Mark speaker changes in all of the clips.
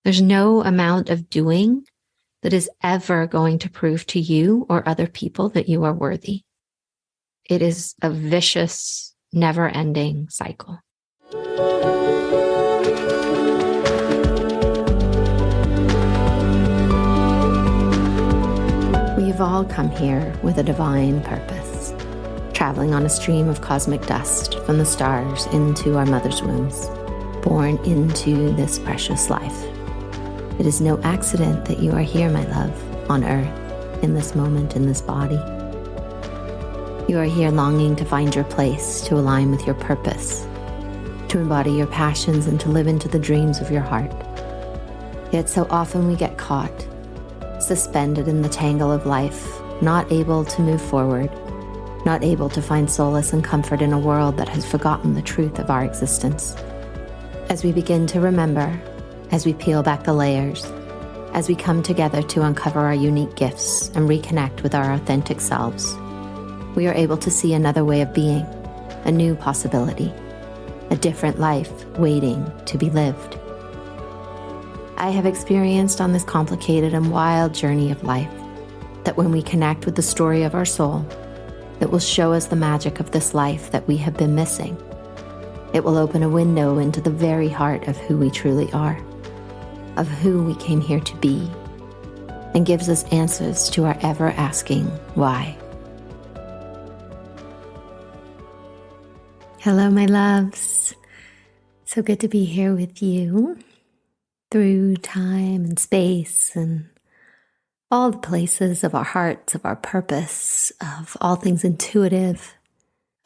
Speaker 1: There's no amount of doing that is ever going to prove to you or other people that you are worthy. It is a vicious, never-ending cycle. We've all come here with a divine purpose, traveling on a stream of cosmic dust from the stars into our mother's wombs, born into this precious life. It is no accident that you are here, my love, on earth, in this moment, in this body. You are here longing to find your place, to align with your purpose, to embody your passions and to live into the dreams of your heart. Yet so often we get caught, suspended in the tangle of life, not able to move forward, not able to find solace and comfort in a world that has forgotten the truth of our existence. As we begin to remember, as we peel back the layers, as we come together to uncover our unique gifts and reconnect with our authentic selves, we are able to see another way of being, a new possibility, a different life waiting to be lived. I have experienced on this complicated and wild journey of life that when we connect with the story of our soul, it will show us the magic of this life that we have been missing. It will open a window into the very heart of who we truly are, of who we came here to be, and gives us answers to our ever-asking why. Hello, my loves. So good to be here with you through time and space and all the places of our hearts, of our purpose, of all things intuitive,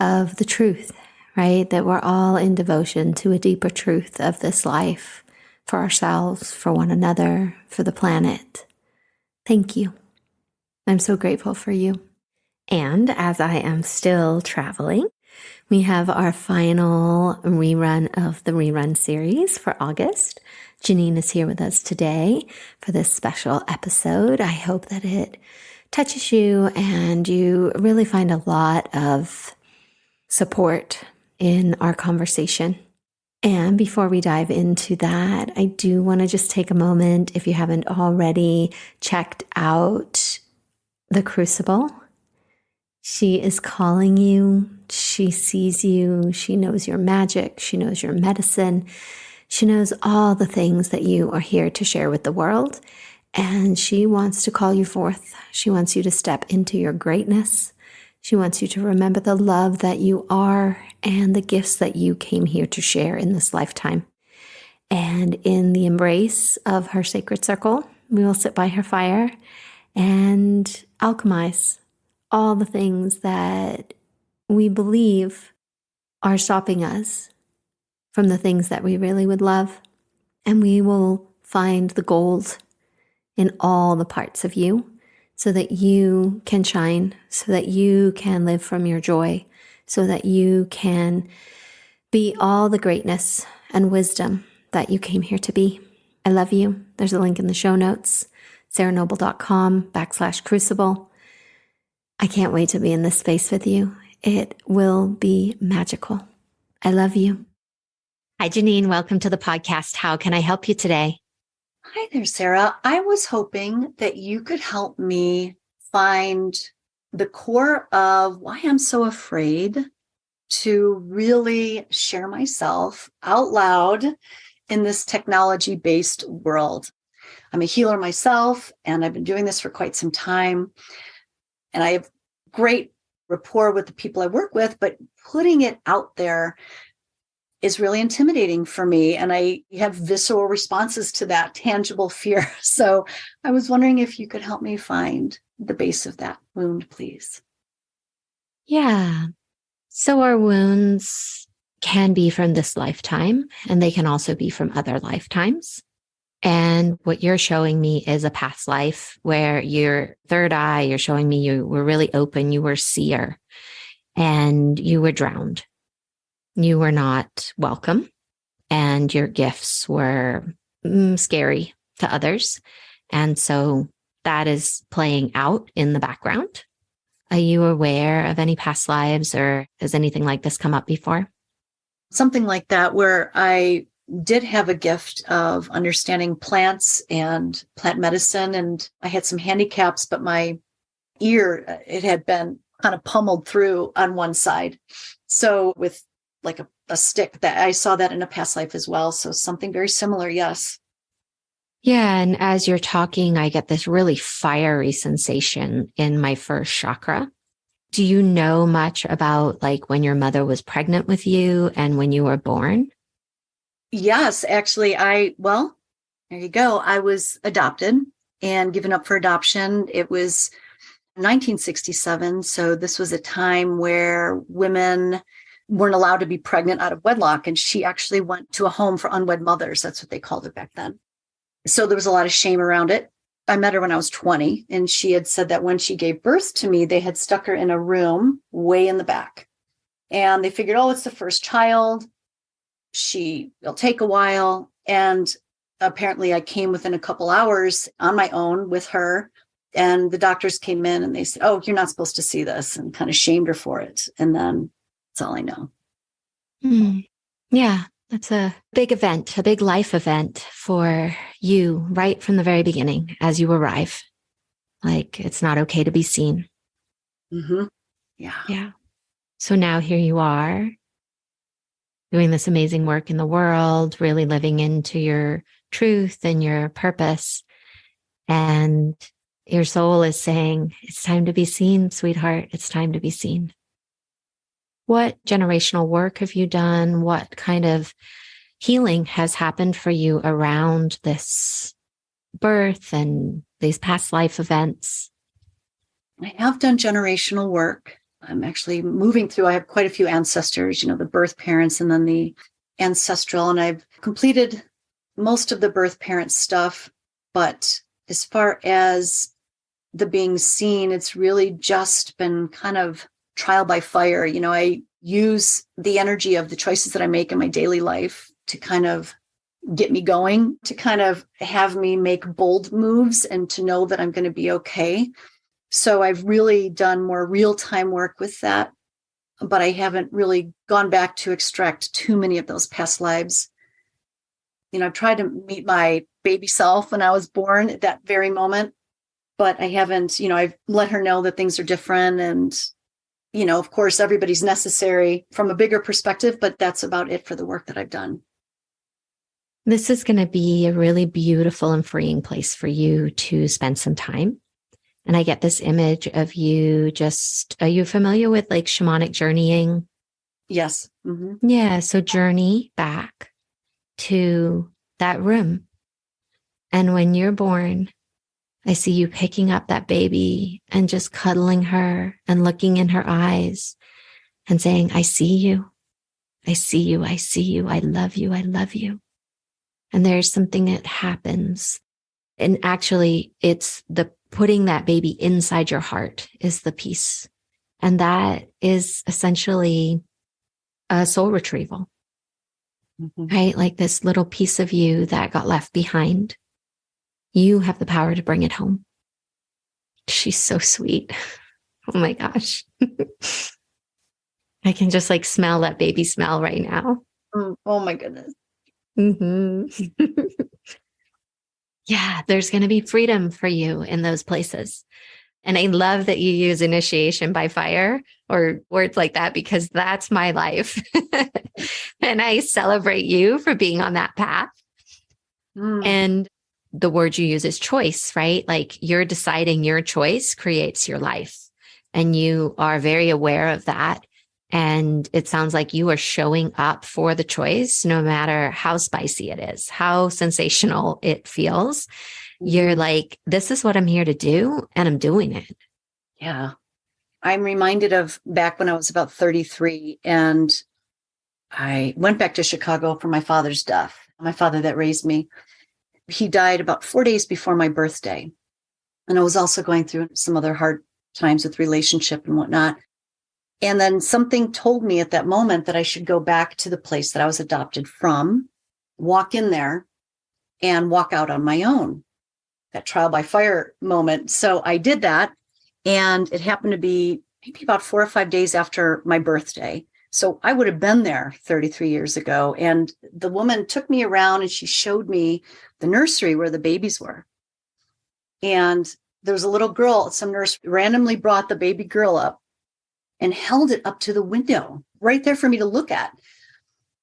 Speaker 1: of the truth, right? That we're all in devotion to a deeper truth of this life, for ourselves, for one another, for the planet. Thank you. I'm so grateful for you. And as I am still traveling, we have our final rerun of the rerun series for August. Jeannine is here with us today for this special episode. I hope that it touches you and you really find a lot of support in our conversation. And before we dive into that, I do want to just take a moment, if you haven't already checked out The Crucible. She is calling you. She sees you. She knows your magic. She knows your medicine. She knows all the things that you are here to share with the world. And she wants to call you forth. She wants you to step into your greatness. She wants you to remember the love that you are and the gifts that you came here to share in this lifetime. And in the embrace of her sacred circle, we will sit by her fire and alchemize all the things that we believe are stopping us from the things that we really would love. And we will find the gold in all the parts of you so that you can shine, so that you can live from your joy, so that you can be all the greatness and wisdom that you came here to be. I love you. There's a link in the show notes, sarahnoble.com/crucible. I can't wait to be in this space with you. It will be magical. I love you. Hi, Jeannine. Welcome to the podcast. How can I help you today?
Speaker 2: Hi there, Sarah. I was hoping that you could help me find the core of why I'm so afraid to really share myself out loud in this technology-based world. I'm a healer myself, and I've been doing this for quite some time. And I have great rapport with the people I work with, but putting it out there is really intimidating for me. And I have visceral responses to that tangible fear. So I was wondering if you could help me find the base of that wound, please.
Speaker 1: Yeah. So our wounds can be from this lifetime, and they can also be from other lifetimes. And what you're showing me is a past life where your third eye, you're showing me you were really open, you were seer, and you were drowned. You were not welcome, and your gifts were scary to others. And so that is playing out in the background. Are you aware of any past lives, or has anything like this come up before?
Speaker 2: Something like that, where I did have a gift of understanding plants and plant medicine. And I had some handicaps, but my ear, it had been kind of pummeled through on one side. So with like a stick, that I saw that in a past life as well. So something very similar. Yes.
Speaker 1: Yeah. And as you're talking, I get this really fiery sensation in my first chakra. Do you know much about like when your mother was pregnant with you and when you were born?
Speaker 2: Yes, actually, well, there you go. I was adopted and given up for adoption. It was 1967. So this was a time where women weren't allowed to be pregnant out of wedlock. And she actually went to a home for unwed mothers. That's what they called it back then. So there was a lot of shame around it. I met her when I was 20, and she had said that when she gave birth to me, they had stuck her in a room way in the back. And they figured, oh, it's the first child. It'll take a while. And apparently I came within a couple hours on my own with her. And the doctors came in and they said, oh, you're not supposed to see this, and kind of shamed her for it. And then that's all I know.
Speaker 1: Yeah, that's a big event, a big life event for you right from the very beginning as you arrive. Like it's not okay to be seen.
Speaker 2: Mm-hmm. Yeah.
Speaker 1: Yeah. So now here you are doing this amazing work in the world, really living into your truth and your purpose. And your soul is saying, it's time to be seen, sweetheart. It's time to be seen. What generational work have you done? What kind of healing has happened for you around this birth and these past life events?
Speaker 2: I have done generational work. I'm actually moving through, I have quite a few ancestors, the birth parents and then the ancestral, and I've completed most of the birth parent stuff. But as far as the being seen, it's really just been kind of trial by fire. I use the energy of the choices that I make in my daily life to kind of get me going, to kind of have me make bold moves and to know that I'm going to be okay. So I've really done more real-time work with that, but I haven't really gone back to extract too many of those past lives. I've tried to meet my baby self when I was born at that very moment, but I haven't, I've let her know that things are different. And, of course, everybody's necessary from a bigger perspective, but that's about it for the work that I've done.
Speaker 1: This is going to be a really beautiful and freeing place for you to spend some time. And I get this image of you are you familiar with like shamanic journeying?
Speaker 2: Yes. Mm-hmm.
Speaker 1: Yeah. So journey back to that room. And when you're born, I see you picking up that baby and just cuddling her and looking in her eyes and saying, I see you. I see you. I see you. I love you. I love you. And there's something that happens. And actually, it's the putting that baby inside your heart is the piece. And that is essentially a soul retrieval, right? Like this little piece of you that got left behind. You have the power to bring it home. She's so sweet. Oh my gosh. I can just like smell that baby smell right now.
Speaker 2: Oh my goodness.
Speaker 1: Mm-hmm. Yeah, there's going to be freedom for you in those places. And I love that you use initiation by fire or words like that, because that's my life. And I celebrate you for being on that path. And the word you use is choice, right? Like you're deciding your choice creates your life. And you are very aware of that. And it sounds like you are showing up for the choice, no matter how spicy it is, how sensational it feels. You're like, this is what I'm here to do, and I'm doing it.
Speaker 2: Yeah. I'm reminded of back when I was about 33, and I went back to Chicago for my father's death. My father that raised me, he died about 4 days before my birthday. And I was also going through some other hard times with relationship and whatnot. And then something told me at that moment that I should go back to the place that I was adopted from, walk in there and walk out on my own, that trial by fire moment. So I did that. And it happened to be maybe about 4 or 5 days after my birthday. So I would have been there 33 years ago. And the woman took me around and she showed me the nursery where the babies were. And there was a little girl, some nurse randomly brought the baby girl up and held it up to the window right there for me to look at.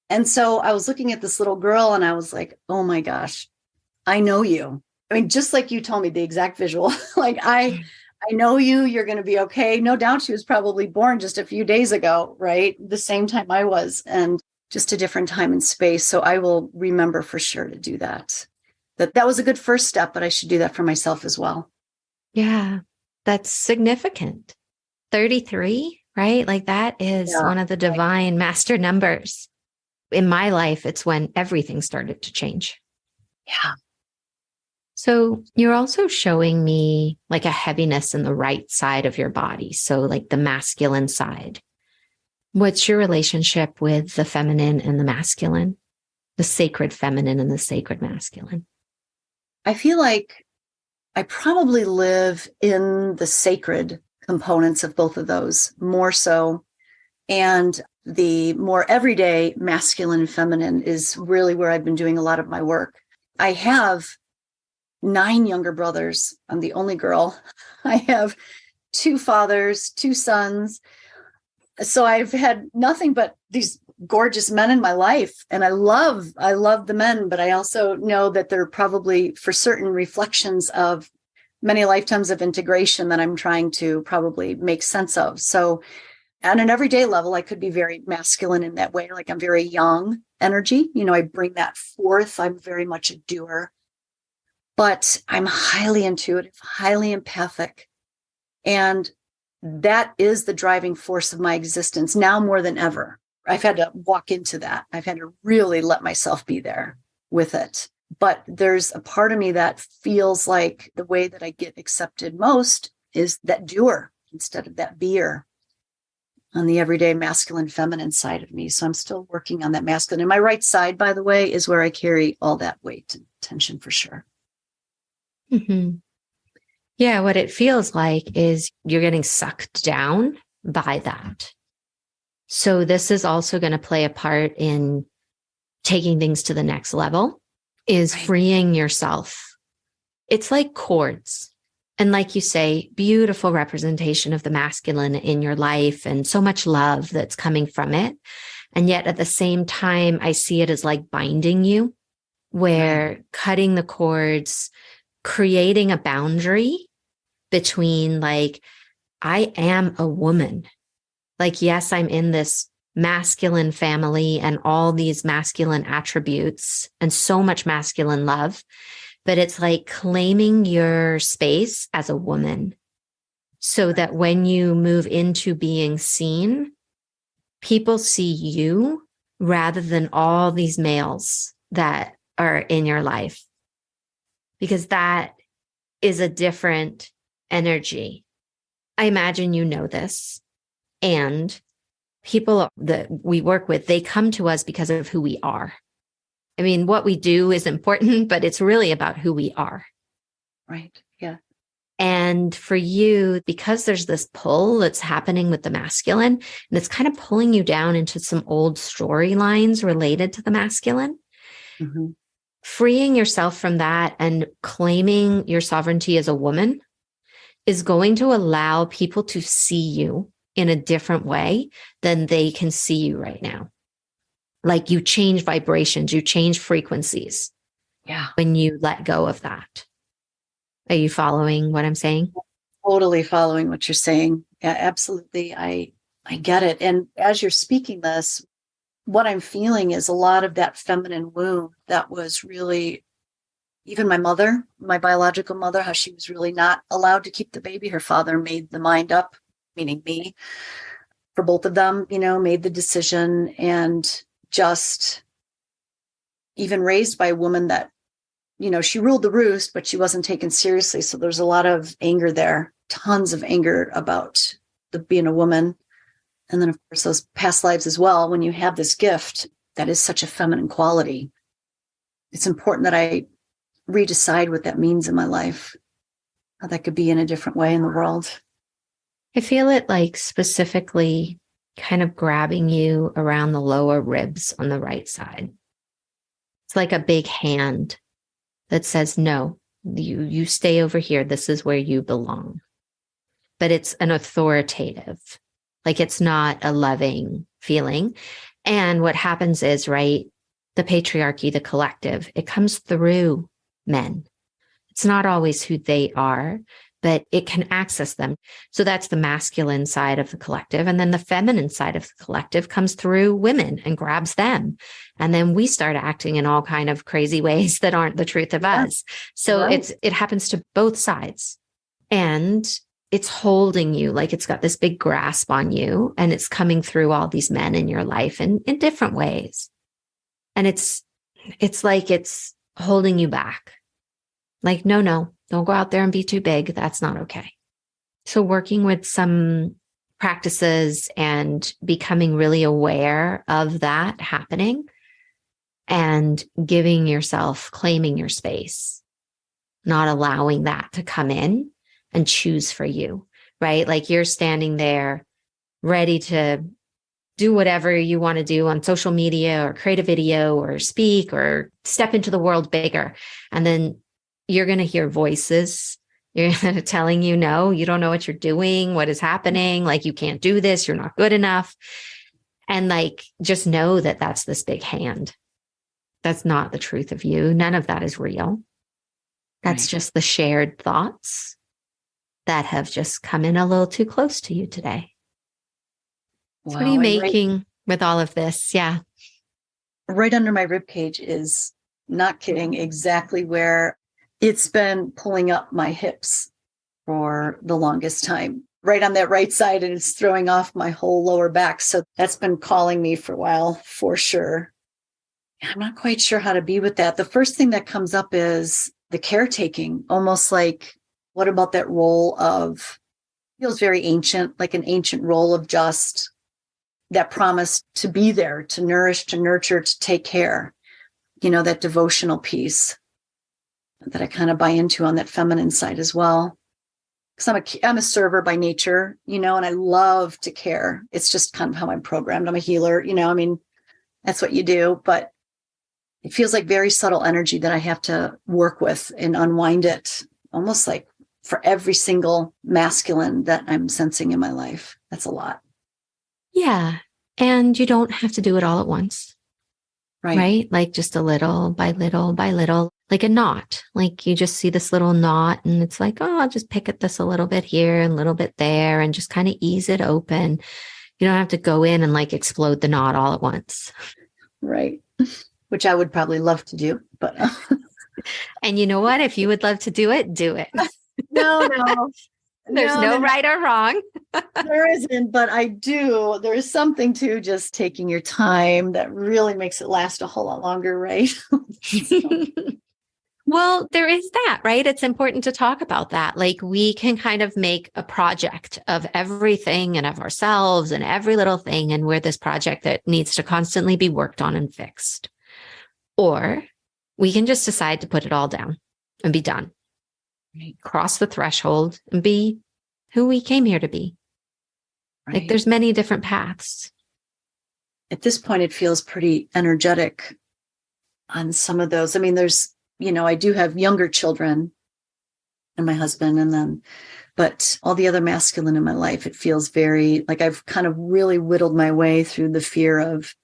Speaker 2: And so I was looking at this little girl and I was like, oh my gosh, I know you. I mean, just like you told me the exact visual, like I know you, you're going to be okay. No doubt she was probably born just a few days ago, right? The same time I was, and just a different time and space. So I will remember for sure to do that. That was a good first step, but I should do that for myself as well.
Speaker 1: Yeah, that's significant. 33, right? Like that is one of the divine master numbers. In my life, it's when everything started to change.
Speaker 2: Yeah.
Speaker 1: So you're also showing me like a heaviness in the right side of your body. So like the masculine side. What's your relationship with the feminine and the masculine, the sacred feminine and the sacred masculine?
Speaker 2: I feel like I probably live in the sacred components of both of those more so. And the more everyday masculine and feminine is really where I've been doing a lot of my work. I have 9 younger brothers. I'm the only girl. I have 2 fathers, 2 sons. So I've had nothing but these gorgeous men in my life. And I love the men, but I also know that they're probably for certain reflections of many lifetimes of integration that I'm trying to probably make sense of. So on an everyday level, I could be very masculine in that way. Like I'm very young energy. I bring that forth. I'm very much a doer. But I'm highly intuitive, highly empathic. And that is the driving force of my existence now more than ever. I've had to walk into that. I've had to really let myself be there with it. But there's a part of me that feels like the way that I get accepted most is that doer instead of that beer on the everyday masculine feminine side of me. So I'm still working on that masculine. And my right side, by the way, is where I carry all that weight and tension for sure.
Speaker 1: Mm-hmm. Yeah, what it feels like is you're getting sucked down by that. So this is also going to play a part in taking things to the next level, is freeing yourself. It's like cords. And like you say, beautiful representation of the masculine in your life and so much love that's coming from it. And yet at the same time, I see it as like binding you, where cutting the cords, creating a boundary between like, I am a woman. Like, yes, I'm in this masculine family and all these masculine attributes and so much masculine love, but it's like claiming your space as a woman so that when you move into being seen, people see you rather than all these males that are in your life. Because that is a different energy. I imagine you know this. And people that we work with, they come to us because of who we are. I mean, what we do is important, but it's really about who we are.
Speaker 2: Right. Yeah.
Speaker 1: And for you, because there's this pull that's happening with the masculine, and it's kind of pulling you down into some old storylines related to the masculine. Mm-hmm. Freeing yourself from that and claiming your sovereignty as a woman is going to allow people to see you in a different way than they can see you right now. Like you change vibrations, you change frequencies.
Speaker 2: Yeah.
Speaker 1: When you let go of that. Are you following what I'm saying?
Speaker 2: Totally following what you're saying. Yeah, absolutely. I get it. And as you're speaking this, what I'm feeling is a lot of that feminine wound that was really, even my mother, my biological mother, how she was really not allowed to keep the baby. Her father made the mind up, meaning me, for both of them, made the decision, and just even raised by a woman that, she ruled the roost, but she wasn't taken seriously. So there's a lot of anger there, tons of anger about being a woman. And then, of course, those past lives as well. When you have this gift that is such a feminine quality, it's important that I redecide what that means in my life, how that could be in a different way in the world.
Speaker 1: I feel it like specifically kind of grabbing you around the lower ribs on the right side. It's like a big hand that says, no, you stay over here. This is where you belong. But it's an authoritative, like it's not a loving feeling. And what happens is, right, the patriarchy, the collective, it comes through men. It's not always who they are, but it can access them. So that's the masculine side of the collective. And then the feminine side of the collective comes through women and grabs them. And then we start acting in all kind of crazy ways that aren't the truth of us. So it happens to both sides. And it's holding you, like it's got this big grasp on you, and it's coming through all these men in your life in different ways. And it's like it's holding you back. Like, no, don't go out there and be too big. That's not okay. So working with some practices and becoming really aware of that happening and giving yourself, claiming your space, not allowing that to come in and choose for you, right? Like you're standing there ready to do whatever you want to do on social media or create a video or speak or step into the world bigger. And then you're going to hear voices. You're telling you, no, you don't know what you're doing. What is happening? Like, you can't do this. You're not good enough. And like, just know that that's this big hand. That's not the truth of you. None of that is real. That's just the shared thoughts that have just come in a little too close to you today. Wow. So what are you making with all of this? Yeah.
Speaker 2: Right under my rib cage is, not kidding, exactly where it's been pulling up my hips for the longest time, right on that right side. And it's throwing off my whole lower back. So that's been calling me for a while, for sure. I'm not quite sure how to be with that. The first thing that comes up is the caretaking, almost like, what about that role of, feels very ancient, like an ancient role of just that promise to be there, to nourish, to nurture, to take care, that devotional piece that I kind of buy into on that feminine side as well. Because I'm a server by nature, and I love to care. It's just kind of how I'm programmed. I'm a healer, that's what you do. But it feels like very subtle energy that I have to work with and unwind it, almost like for every single masculine that I'm sensing in my life. That's a lot.
Speaker 1: Yeah. And you don't have to do it all at once. Right? Like just a little by little by little, like a knot. Like you just see this little knot and it's like, oh, I'll just pick at this a little bit here and a little bit there and just kind of ease it open. You don't have to go in and like explode the knot all at once.
Speaker 2: Right. Which I would probably love to do, but.
Speaker 1: And you know what? If you would love to do it, do it.
Speaker 2: No.
Speaker 1: There's no right or wrong.
Speaker 2: There isn't, but I do. There is something to just taking your time that really makes it last a whole lot longer, right?
Speaker 1: Well, there is that, right? It's important to talk about that. Like we can kind of make a project of everything and of ourselves and every little thing. And we're this project that needs to constantly be worked on and fixed. Or we can just decide to put it all down and be done. Cross the threshold and be who we came here to be. Right. Like there's many different paths.
Speaker 2: At this point, it feels pretty energetic on some of those. I mean, there's, I do have younger children and my husband, but all the other masculine in my life, it feels very like I've kind of really whittled my way through the fear of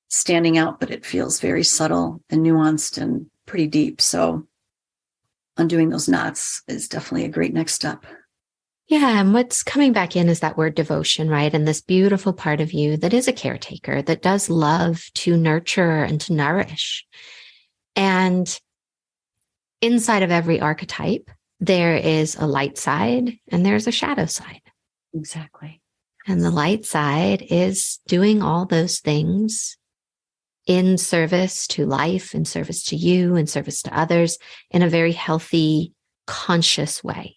Speaker 2: standing out, but it feels very subtle and nuanced and pretty deep. So undoing those knots is definitely a great next step.
Speaker 1: Yeah. And what's coming back in is that word devotion, right? And this beautiful part of you that is a caretaker, that does love to nurture and to nourish. And inside of every archetype, there is a light side and there's a shadow side.
Speaker 2: Exactly.
Speaker 1: And the light side is doing all those things in service to life, in service to you, in service to others, in a very healthy, conscious way.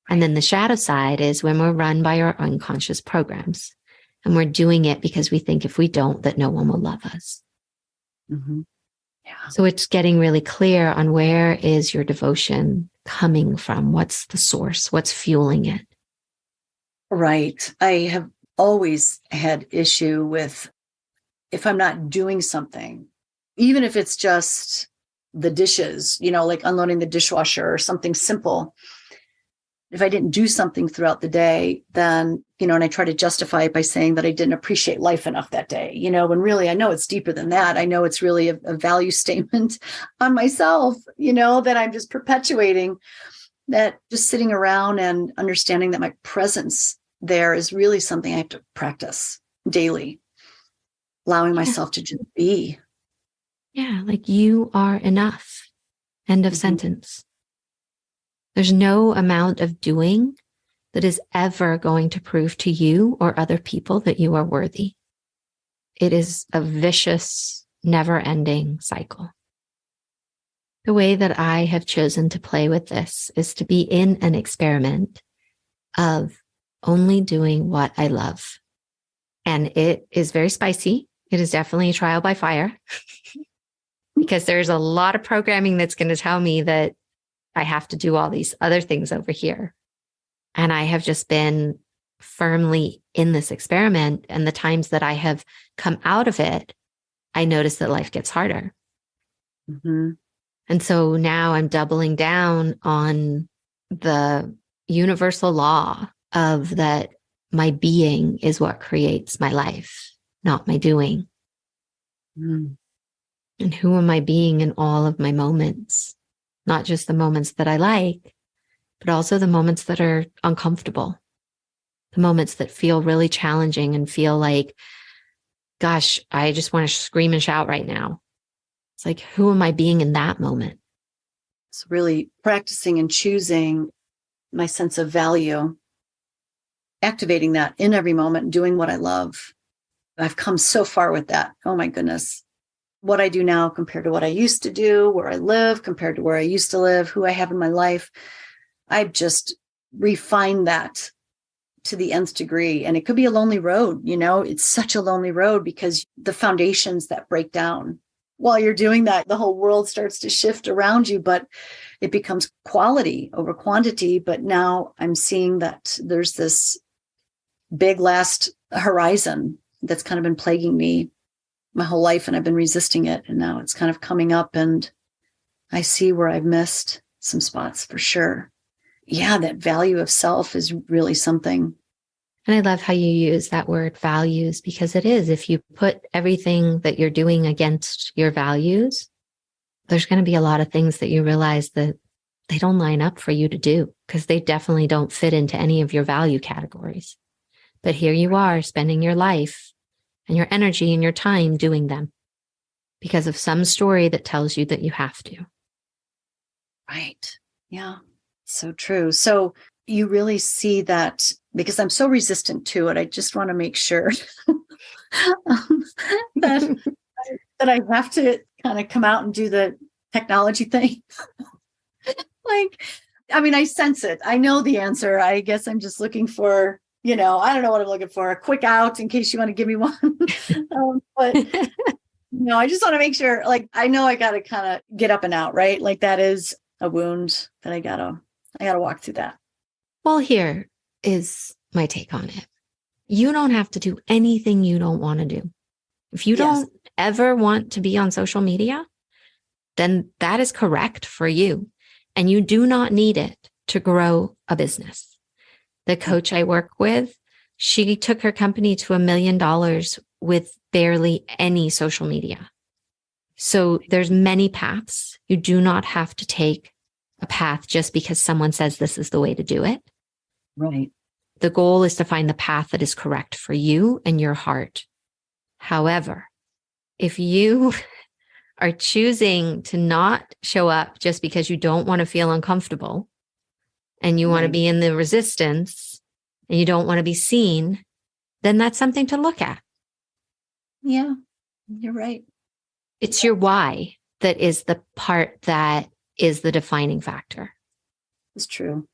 Speaker 1: And then the shadow side is when we're run by our unconscious programs and we're doing it because we think if we don't, that no one will love us.
Speaker 2: Mm-hmm. Yeah.
Speaker 1: So it's getting really clear on where is your devotion coming from? What's the source? What's fueling it?
Speaker 2: Right. I have always had issue with if I'm not doing something, even if it's just the dishes, like unloading the dishwasher or something simple. If I didn't do something throughout the day, then, and I try to justify it by saying that I didn't appreciate life enough that day, when really I know it's deeper than that. I know it's really a value statement on myself, that I'm just perpetuating, that just sitting around and understanding that my presence there is really something I have to practice daily, allowing myself to just be.
Speaker 1: Yeah, like you are enough. End of sentence. There's no amount of doing that is ever going to prove to you or other people that you are worthy. It is a vicious, never-ending cycle. The way that I have chosen to play with this is to be in an experiment of only doing what I love. And it is very spicy. It is definitely a trial by fire because there's a lot of programming that's going to tell me that I have to do all these other things over here. And I have just been firmly in this experiment. And the times that I have come out of it, I notice that life gets harder.
Speaker 2: Mm-hmm.
Speaker 1: And so now I'm doubling down on the universal law of that my being is what creates my life, not my doing.
Speaker 2: Mm.
Speaker 1: And who am I being in all of my moments? Not just the moments that I like, but also the moments that are uncomfortable, the moments that feel really challenging and feel like, gosh, I just want to scream and shout right now. It's like, who am I being in that moment?
Speaker 2: It's really practicing and choosing my sense of value, activating that in every moment, doing what I love. I've come so far with that. Oh my goodness. What I do now compared to what I used to do, where I live compared to where I used to live, who I have in my life. I've just refined that to the nth degree. And it could be a lonely road. It's such a lonely road because the foundations that break down while you're doing that, the whole world starts to shift around you, but it becomes quality over quantity. But now I'm seeing that there's this big last horizon that's kind of been plaguing me my whole life, and I've been resisting it. And now it's kind of coming up and I see where I've missed some spots for sure. Yeah, that value of self is really something.
Speaker 1: And I love how you use that word values, because it is, if you put everything that you're doing against your values, there's going to be a lot of things that you realize that they don't line up for you to do because they definitely don't fit into any of your value categories. But here you are spending your life and your energy and your time doing them because of some story that tells you that you have to.
Speaker 2: Right. Yeah. So true. So you really see that, because I'm so resistant to it. I just want to make sure that I have to kind of come out and do the technology thing. I sense it. I know the answer. I guess I'm just looking for, I don't know what I'm looking for. A quick out in case you want to give me one. But I just want to make sure, I know I got to kind of get up and out, right? That is a wound that I gotta walk through that.
Speaker 1: Well, here is my take on it. You don't have to do anything you don't want to do. If you don't ever want to be on social media, then that is correct for you. And you do not need it to grow a business. The coach I work with, she took her company to $1 million with barely any social media. So there's many paths. You do not have to take a path just because someone says this is the way to do it.
Speaker 2: Right.
Speaker 1: The goal is to find the path that is correct for you and your heart. However, if you are choosing to not show up just because you don't want to feel uncomfortable and you want to be in the resistance and you don't want to be seen, then that's something to look at.
Speaker 2: Yeah, you're right.
Speaker 1: It's your why that is the part that is the defining factor.
Speaker 2: It's true.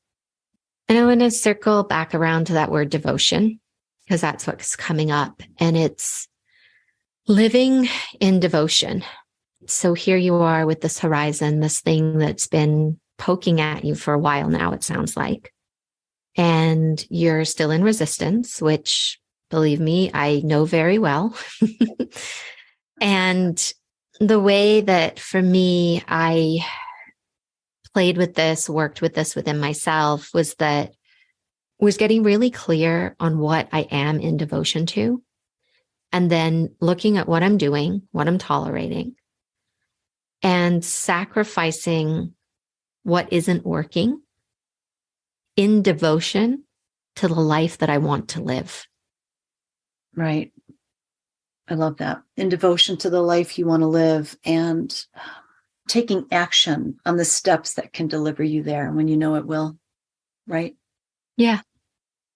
Speaker 1: And I want to circle back around to that word devotion, because that's what's coming up. And it's living in devotion. So here you are with this horizon, this thing that's been poking at you for a while now, it sounds like. And you're still in resistance, which Believe me, I know very well. And the way that for me, I played with this, worked with this within myself was getting really clear on what I am in devotion to. And then looking at what I'm doing, what I'm tolerating, and sacrificing what isn't working in devotion to the life that I want to live.
Speaker 2: Right. I love that. In devotion to the life you want to live and taking action on the steps that can deliver you there when you know it will. Right.
Speaker 1: Yeah.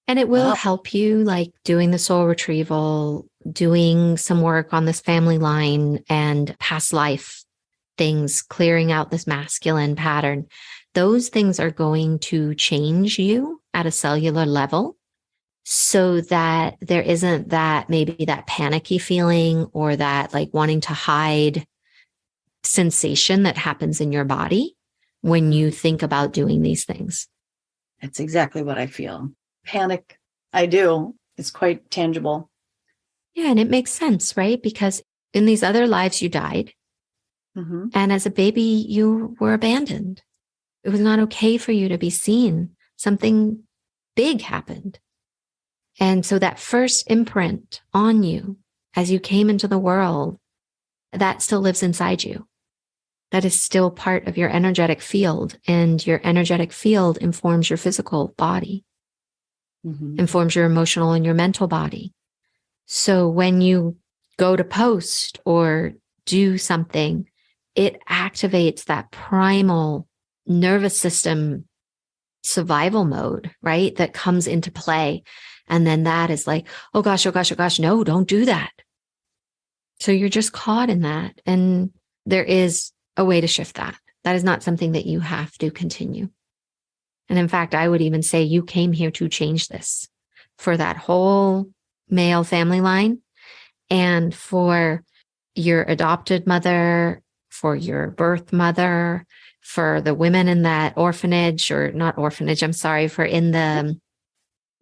Speaker 1: And it will
Speaker 2: Wow.
Speaker 1: help you, like doing the soul retrieval, doing some work on this family line and past life things, clearing out this masculine pattern. Those things are going to change you at a cellular level so that there isn't that maybe that panicky feeling or that like wanting to hide sensation that happens in your body when you think about doing these things.
Speaker 2: That's exactly what I feel. Panic, I do. It's quite tangible.
Speaker 1: Yeah, and it makes sense, right? Because in these other lives, you died.
Speaker 2: Mm-hmm.
Speaker 1: And as a baby, you were abandoned. It was not okay for you to be seen. Something big happened. And so that first imprint on you as you came into the world, that still lives inside you. That is still part of your energetic field. And your energetic field informs your physical body, informs your emotional and your mental body. So when you go to post or do something, it activates that primal nervous system survival mode, right? That comes into play. And then that is like, oh gosh, oh gosh, oh gosh, no, don't do that. So you're just caught in that. And there is a way to shift that. That is not something that you have to continue. And in fact, I would even say you came here to change this for that whole male family line and for your adopted mother, for your birth mother, for the women in that orphanage or not orphanage, I'm sorry, for in the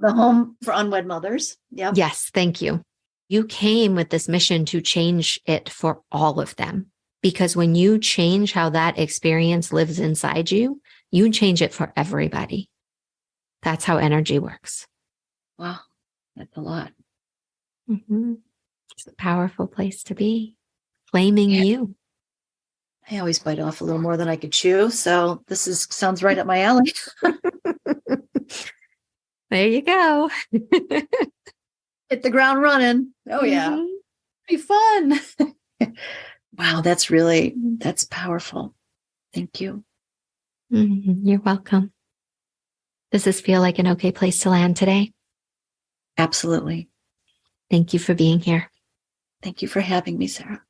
Speaker 2: home for unwed mothers. Yeah.
Speaker 1: Yes, thank you. You came with this mission to change it for all of them. Because when you change how that experience lives inside you, you change it for everybody. That's how energy works.
Speaker 2: Wow. That's a lot.
Speaker 1: Mm-hmm. It's a powerful place to be. Claiming you.
Speaker 2: I always bite off a little more than I could chew. So sounds right up my alley.
Speaker 1: There you go.
Speaker 2: Hit the ground running. Oh, yeah. Be fun. Wow, that's powerful. Thank you.
Speaker 1: You're welcome. Does this feel like an okay place to land today?
Speaker 2: Absolutely.
Speaker 1: Thank you for being here.
Speaker 2: Thank you for having me, Sarah.